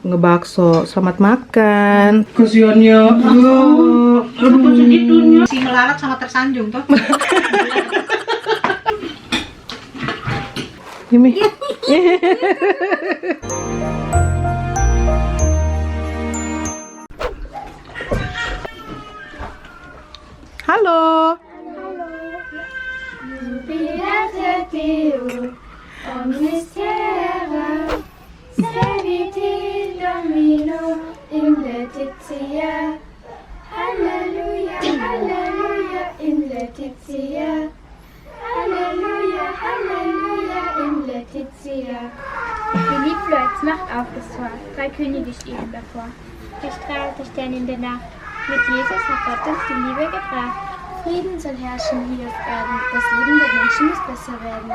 ngebakso. Selamat makan. Kasiannya. Si melarat sangat tersanjung toh. Ini. Halo. Halleluja, halleluja in Laetitia. Halleluja, halleluja in Laetitia. Die Liebleute macht auf das Tor, 3 Könige stehen davor. Gestrahlt der Stern in der Nacht. Mit Jesus hat Gott uns die Liebe gebracht. Frieden soll herrschen hier auf Erden. Das Leben der Menschen muss besser werden.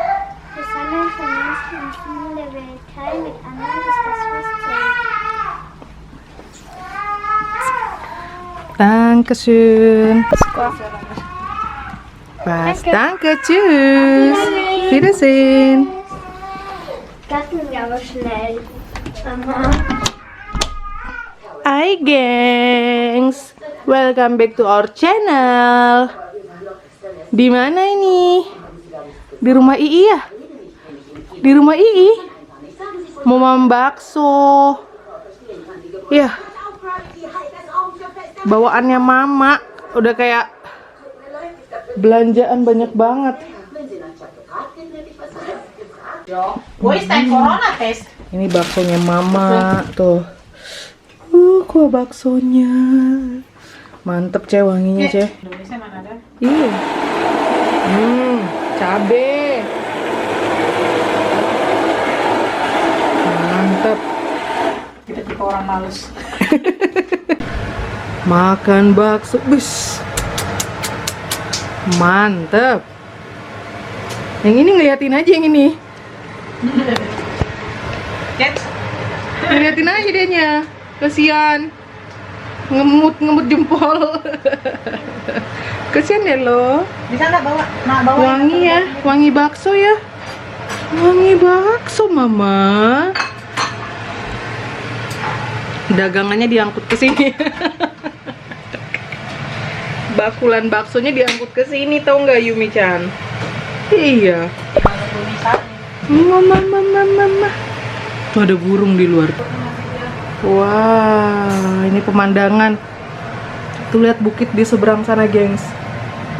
Wir sammeln vom Nächsten und Himmel der Welt. Teilen mit anderen ist das, was zählt. Dankeschön. Was? Danke, tschüss. Wiedersehen. Das ging aber schnell. Mama. Hai gengs, welcome back to our channel. Di mana ini? Di rumah Ii ya? Di rumah Ii? Mau makan bakso. Ya. Bawaannya mama udah kayak belanjaan banyak banget. Ini baksonya mama tuh. Kuah baksonya. Mantep ceh wanginya ceh. Indonesia mana ada? Iya. Cabe. Mantep. Kita tipe orang males. Makan bakso, bus. Mantep. Yang ini ngeliatin aja yang ini. Ngeliatin aja dianya. Kasian. Ngemut jempol. Kasian deh lo. Bisa nggak bawa? Nah, bawa. Wangi ya, wangi bakso ya. Wangi bakso mama. Dagangannya diangkut ke sini. Bakulan baksonya diangkut ke sini, tau nggak Yumi-chan? Iya. Mama. Tuh ada burung di luar. Wah, ini pemandangan. Tuh lihat bukit di seberang sana, gengs.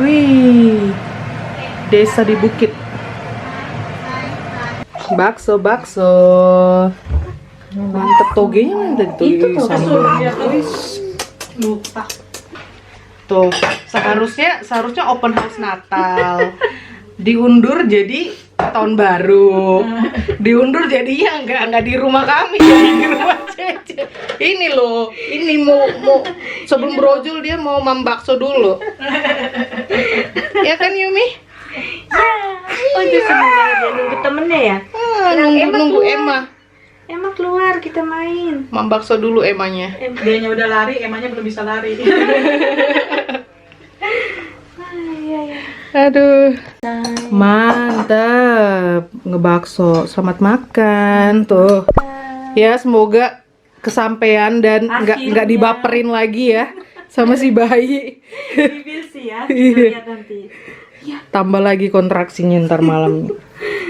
Wih, desa di bukit. Bakso. Mantep, togenya mana tadi? Itu tuh, Sambal. lupa. Tuh, seharusnya open house Natal. Diundur jadi tahun baru. Diundur jadinya nggak di rumah kami, jadi di rumah Cece. Ini loh, ini mau sebelum brojol dia mau bakso dulu. Ya kan Yumi? Oh itu sebenarnya dia nunggu temennya ya? Nunggu Emma. Emma keluar kita main. Bakso dulu Emanya. Dianya udah lari, emangnya belum bisa lari. Aduh, mantap ngebakso. Selamat makan tuh. Ya semoga kesampean dan nggak dibaperin lagi ya sama si bayi. Bibir sih ya, Iya. lihat nanti. Tambah lagi kontraksinya ntar malam.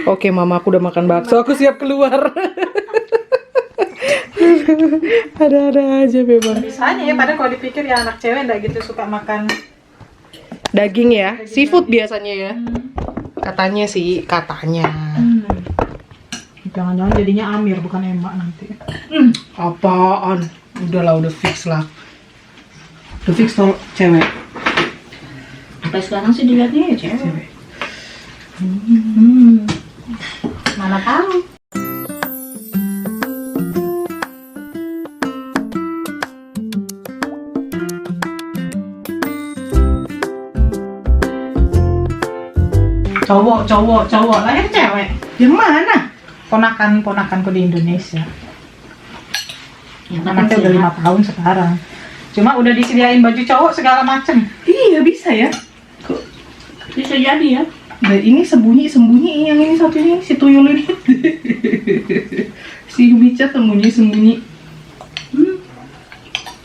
Oke mama, aku udah makan bakso, aku siap keluar. Ada-ada aja memang. Bisanya ya, padahal kalau dipikir ya anak cewek nggak gitu suka makan Daging ya, seafood biasanya ya. Katanya sih, katanya. Jangan-jangan jadinya Amir bukan Emma nanti. Apaan? Udahlah, udah fix lah. Udah fix tol cewek. Sampai sekarang sih dilihatnya ya cewek. Mana tahu. Cowok lahir cewek. Yang mana? Ponakanku di Indonesia. Anaknya udah 5 tahun sekarang. Cuma udah disediain baju cowok segala macem. Iya, bisa ya. Kok Bisa jadi ya. nah, ini sembunyi yang ini satu ini si tuyul ini. Si Mica sembunyi.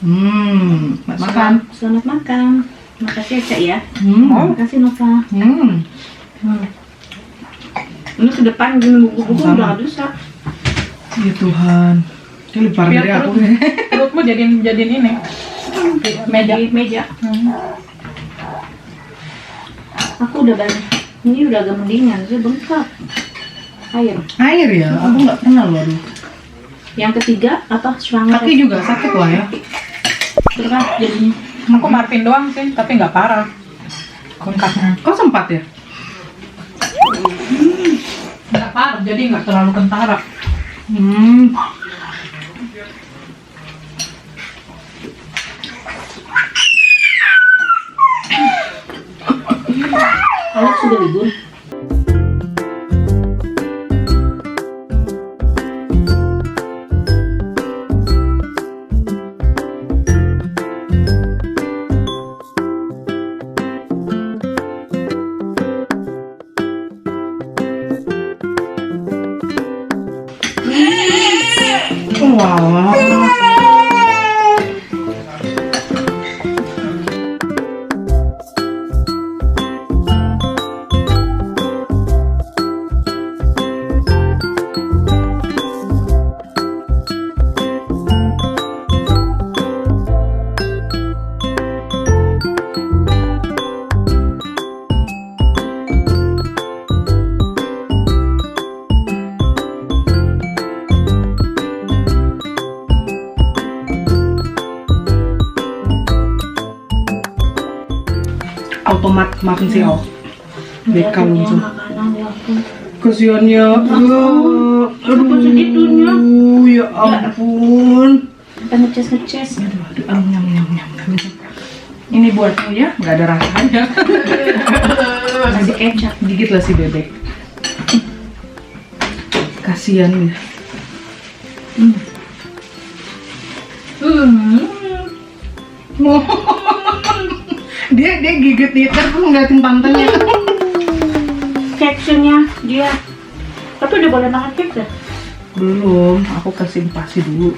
Makan. Selamat makan. Makasih Cak ya. Makasih Nova. Ini ke depan gini buku-buku udah gak bisa. Ya Tuhan. Ini lebih parah dari aku nih. Perutmu jadiin ini. Meja. Aku udah banyak. Ini udah agak mendingan, saya bengkak. Air ya? Aku nggak pernah loh. Yang ketiga apa? Swanger. Kaki juga sakit lah ya. Berat jadinya. Aku Marvin doang sih, tapi nggak parah. Bengkaknya. Kok sempat ya? Nggak parah, jadi nggak terlalu kentara. Alex sudah libur. Wow. Automat maafin sih oh. BK langsung. Kasihan ya. Aduh, ya ampun. Ngeces. Aduh, nyam. Ini buatmu ya, nggak ada rasanya. Kasih kecap. Dikit lah si bebek. Kasihan ya. Dia gigit terus ngeliatin pantatnya. Captionnya dia. Tapi udah boleh makan cake dah. Belum, aku kasih pasi dulu.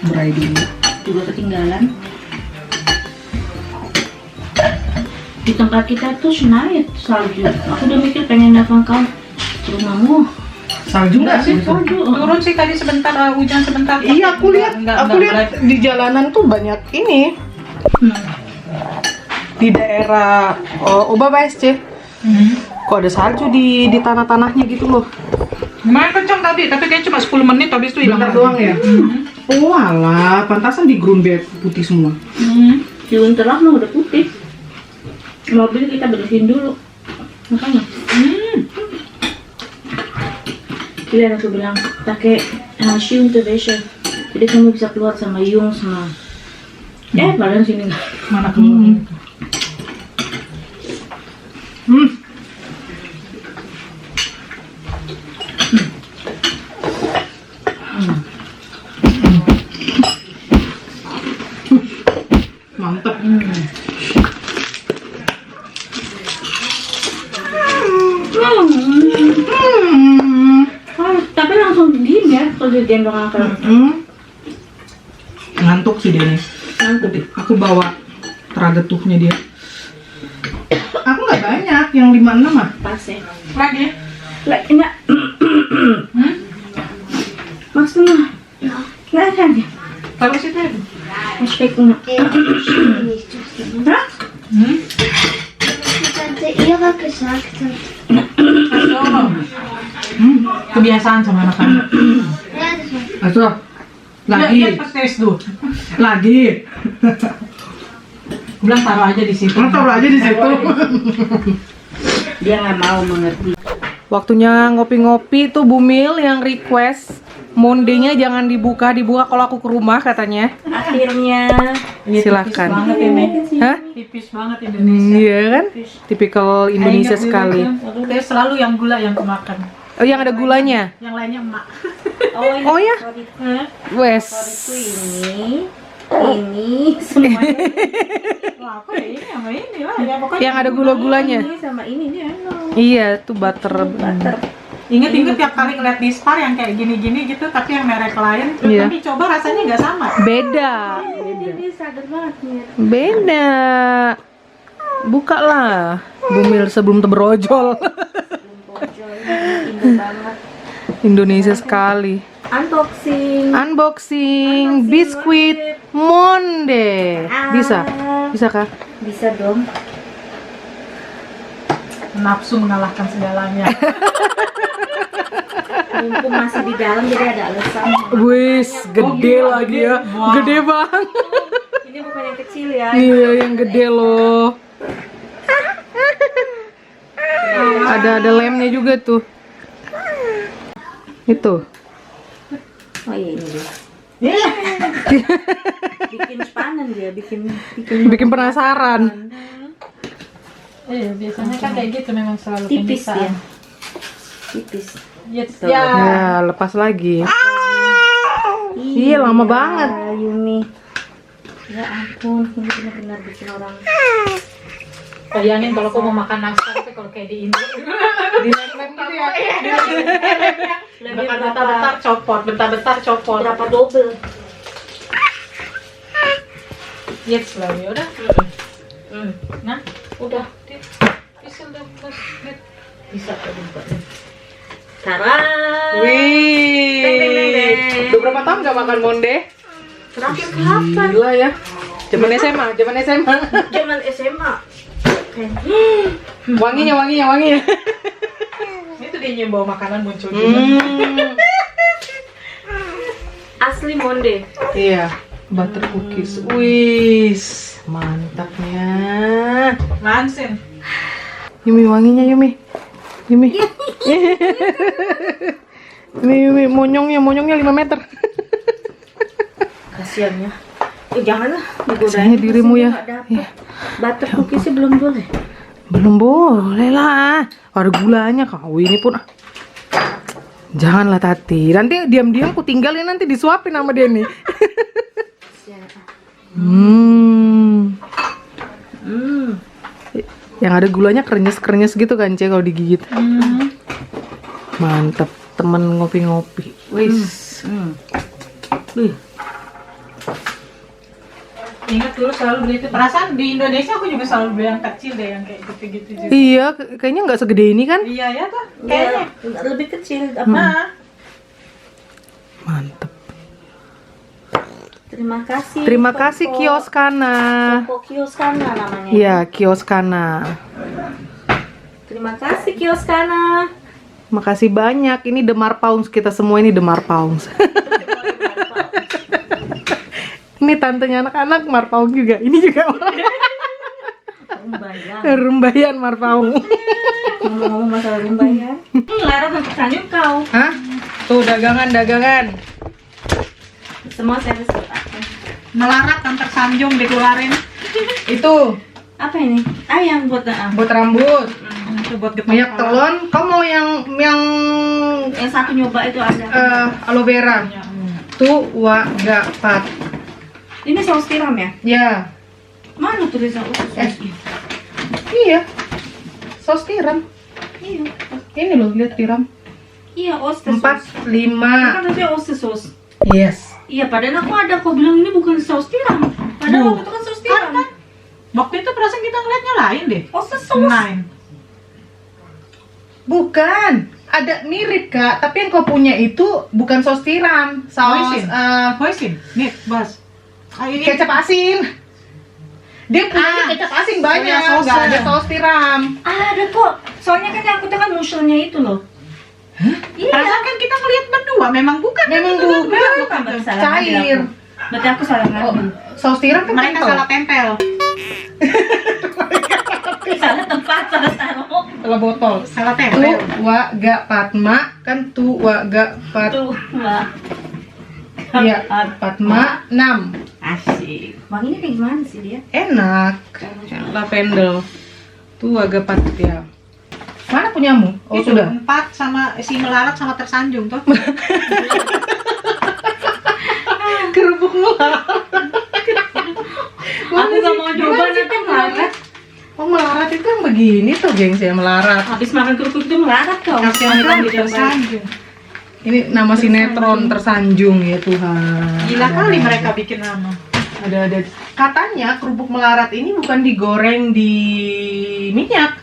Berai dulu. Juga ketinggalan. Di tempat kita tuh naik salju. Aku udah mikir pengen nelfon kau ke rumahmu. Salju nggak sih? Salju. Turun sih tadi sebentar, hujan sebentar. Iya, aku lihat di jalanan tuh banyak ini. Di daerah Oba BSC. Kok ada salju di tanah-tanahnya gitu loh. Lumayan kencang tadi, tapi kayaknya cuma 10 menit habis itu hilang. Bentar doang ya? Oh alah, pantasan di Grunberg putih semua. Di Winterlah mah udah putih. Mobil kita bersihin dulu. Makanya. Jadi aku bilang pakai shoe to Vesha. Jadi kamu bisa keluar sama Yung sama. Kalian sini nggak? Mana keluar? Mantap. Tapi langsung diem ya kalau digendong akal. Ngantuk sih dia nih. Ngantuk. Aku bawa teragetuhnya dia. Aku nggak banyak, yang 5-6 ah. Pas ya. Lagi? Enggak. Maksudnya? Nggak ada nih. Taruh situ ya. Hashtag enggak. Hah? Tante Ira gesagt hat. Kebiasaan sama anak-anak. Ja, das war Aso. Lagi. Lagi. Bilang taruh aja di situ. Taruh aja di situ. Dia nggak mau mengerti. Waktunya ngopi-ngopi tuh Bumil yang request Mondenya jangan dibuka kalau aku ke rumah katanya. Akhirnya. Silakan. Tipis banget ini. Hah? Tipis banget Indonesia. Iya kan? Tipikal Indonesia sekali. Kayak selalu yang gula yang kemakan. Oh, yang ada gulanya? Yang lainnya emak. Oh ya? Wes. Ini semuanya. Wah, apa ya ini sama ini lah. Ya, pokoknya Yang ada gula-gulanya? Ini sama ini dia. Iya, tuh butter. Ingat-ingat tiap kali ngeliat di Spar yang kayak gini-gini gitu, tapi yang merek lain, terus Iya. kami coba rasanya nggak sama. Beda. Ini sadar banget nih. Beda. Buka lah. Bumil sebelum terberojol. Indo banget. Indonesia sekali. Unboxing. Unboxing biskuit Monde. Bisa? Bisa kah? Bisa dong. Nafsu mengalahkan segalanya. Mumpung masih di dalam jadi ada alasan. Wis, gede lagi ya. Wow. Gede banget. Ini bukan yang kecil ya. Iya, yang gede loh. Ada lemnya juga tuh. Itu. Oh iya ini dia. Iya. Bikin panen dia, bikin Bikin penasaran. Iya, biasanya kan kayak gitu memang selalu tipis kebiasaan. dia. Tipis. Ya, Tuh. ya. Ya, lepas lagi. Iya, lama banget. Yumi. Ya ampun, ini benar-benar bikin orang. Bayangin kalau aku mau makan nasi tapi kalau kayak di Indo. Di lem gitu ya. Bentar-bentar copot, bentar-bentar copot. Berapa double? Yes lah, ya udah. Nah, Udah. bisa udah plus. Bisa coba. Taran. Wih. Deng, deng, deng, deng. Udah berapa tahun gak makan Monde? Terakhir kapan? Gila ya. Zaman SMA. Zaman SMA. Wanginya. Itu dia nyium bawa makanan muncul juga. Asli Monde. Iya, butter cookies. Wis, mantapnya. Mansin. Yumi wanginya Yumi. Yumi, monyongnya 5 meter. Kasiannya. Janganlah digodain. Kasiannya dirimu ya. Nggak dapet. Butter cookiesnya belum boleh. Belum boleh lah. Ada gulanya kau ini pun. Janganlah Tati. Nanti diam-diam ku tinggalin nanti disuapin sama dia nih. Yang ada gulanya krenyes gitu kan Ce kalau digigit. Mantep, temen ngopi-ngopi. Wis. Ingat dulu selalu beli itu. Perasaan di Indonesia aku juga selalu beli yang kecil deh, yang kayak gitu-gitu juga. Iya, kayaknya nggak segede ini kan? Iya ya tuh, kayaknya. Lebih kecil. Nah, Mantep. Terima kasih. Kasih Kioskana. Toko Kioskana namanya. Iya, Kioskana. Terima kasih Kioskana. Makasih banyak. Ini Demar Pounds, kita semua ini Demar Pounds. Ini tantenya anak-anak Marpaung juga. Ini juga Rumbayan Marpaung. Ngomong-ngomong masalah Rumbayan. Lara untuk sanjung kau. Hah? Tuh dagangan. Semua servis berapa? melarat kan tersanjung dikeluarin. Itu Apa ini? Yang buat buat rambut. Itu buat getah Minyak kepala. telon. Kamu mau yang yang satu nyoba itu ada. aloe vera. Tuh wagapat. Ini saus tiram ya? Ya. Mana tulisan sausnya? Iya. Saus tiram. Iya. Ini loh, lihat tiram. Iya, oyster sauce. 4, 5. Kan ada oyster sauce. Yes. Iya, padahal aku ada kok bilang ini bukan saus tiram. Padahal waktu itu kan saus tiram. Kan. Waktu itu perasaan kita ngeliatnya lain deh. Oyster sauce. Lain. Bukan. Ada mirip Kak, tapi yang kau punya itu bukan saus tiram. Saus Hoisin. Hoisin. Nih, Bas. Ini kecap asin. Dia punya kecap asin banyak, soya sauce. nggak ada saus tiram. Ada kok. Soalnya kan yang aku tahu kan muselnya itu loh. Iya. perasaan kan kita ngeliat berdua, memang bukan. Memang itu bukan. bukan. Berarti salah Cair. ngambil aku. Berarti aku salah Oh, ngambil. saus tiram kan Mereka kental. salah tempel. Salah tempat, salah taruh. Salah botol. Salah tempel. Tuwaga Patma kan Tuwaga Pat. Tuh, wah. Iya, Patma 6. Asik. Wanginya kayak gimana sih dia? Enak. Lavendel. Tuwaga Pat ya. Mana punyamu? Oh, Itu sudah. 4 sama si melarat sama tersanjung tuh. Kerupuk melarat. Aku gak mau coba nanti melarat. Oh, melarat itu yang begini tuh gengs ya, melarat. Habis makan kerupuk itu melarat kau. Kasihan kan tersanjung. Ini nama sinetron tersanjung ya Tuhan. Gila kali mereka bikin nama. Ada. Katanya kerupuk melarat ini bukan digoreng di minyak,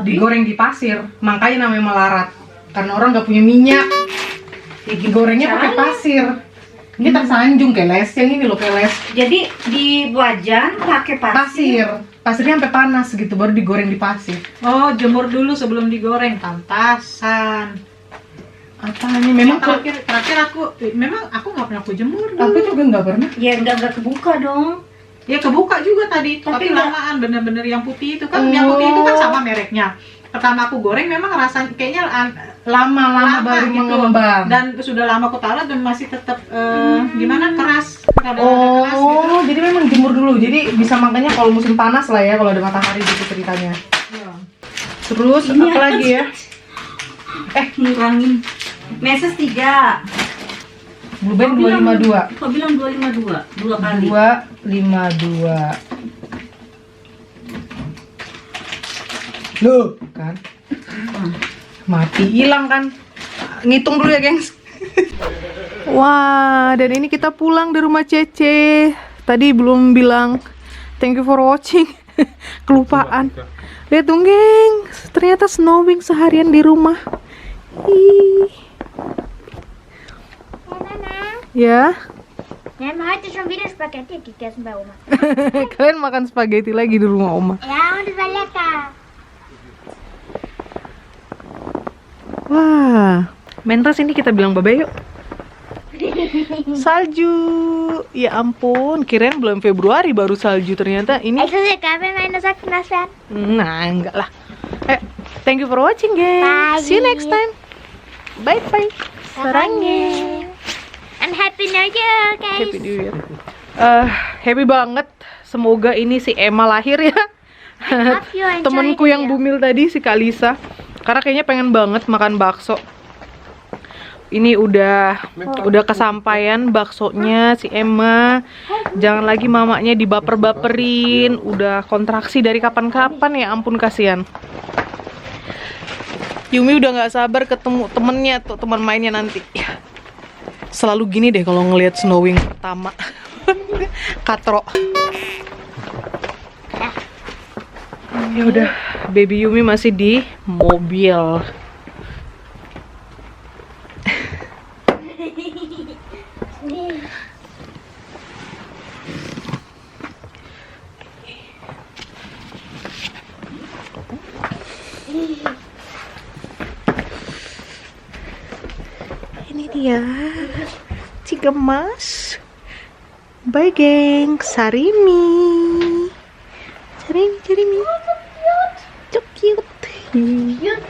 digoreng di pasir. Makanya namanya melarat. Karena orang nggak punya minyak, digorengnya pakai pasir. Ini tersanjung kayak les, yang ini loh kayak les. Jadi di wajan pakai pasir. Pasirnya sampai panas gitu, baru digoreng di pasir. Oh, jemur dulu sebelum digoreng, pantasan. Apa ini memang Terakhir aku nggak pernah aku jemur dulu. aku juga nggak pernah. Ya nggak kebuka dong. Ya kebuka juga tadi, tapi nggak- lamaan bener-bener yang putih itu kan, yang putih itu kan sama mereknya. Pertama aku goreng memang rasanya kayaknya Lama baru gitu. mengembang. Dan sudah lama aku taruh dan masih tetap gimana keras. Rada-rada keras gitu. Oh, jadi memang jemur dulu. Jadi bisa makanya kalau musim panas lah ya, kalau ada matahari gitu ceritanya. Iya. Terus apa lagi ya? Ngurangin. Meses 3. Blue Band 252. Kau bilang 252 dua kali. 252. Loh, kan? Mati hilang kan? Ngitung dulu ya, gengs. Wah, dan ini kita pulang dari rumah Cece. Tadi belum bilang thank you for watching. Kelupaan. Lihat dong, gengs. Ternyata snowing seharian di rumah. Ih. Ya. Wir haben heute schon wieder Spaghetti gegessen bei Oma. Kalian makan spaghetti lagi di rumah Oma. Ja, und es war lecker. Wah, Menras ini kita bilang bye-bye yuk. Salju. Ya ampun, kirain bulan Februari baru salju, ternyata ini. Es ist egal, wenn meine Socken nass werden. Nah, enggak lah. Thank you for watching, guys. Bye. See you next time. Bye-bye. Sarangnya. And Happy New Year, guys. Happy New Year. Happy banget. Semoga ini si Emma lahir ya. Hope you enjoy Temenku the yang video. bumil tadi, si Kalisa. Karena kayaknya pengen banget makan bakso. Ini udah kesampaian baksonya si Emma. Jangan lagi mamanya dibaper-baperin. Udah kontraksi dari kapan-kapan, ya ampun kasihan. Yumi udah nggak sabar ketemu temennya tuh, teman mainnya nanti. Selalu gini deh kalau ngelihat snowing pertama. Katro. Ya udah, baby Yumi masih di mobil. Ini dia, si gemas. Bye geng, Sarimi. So cute. Cute.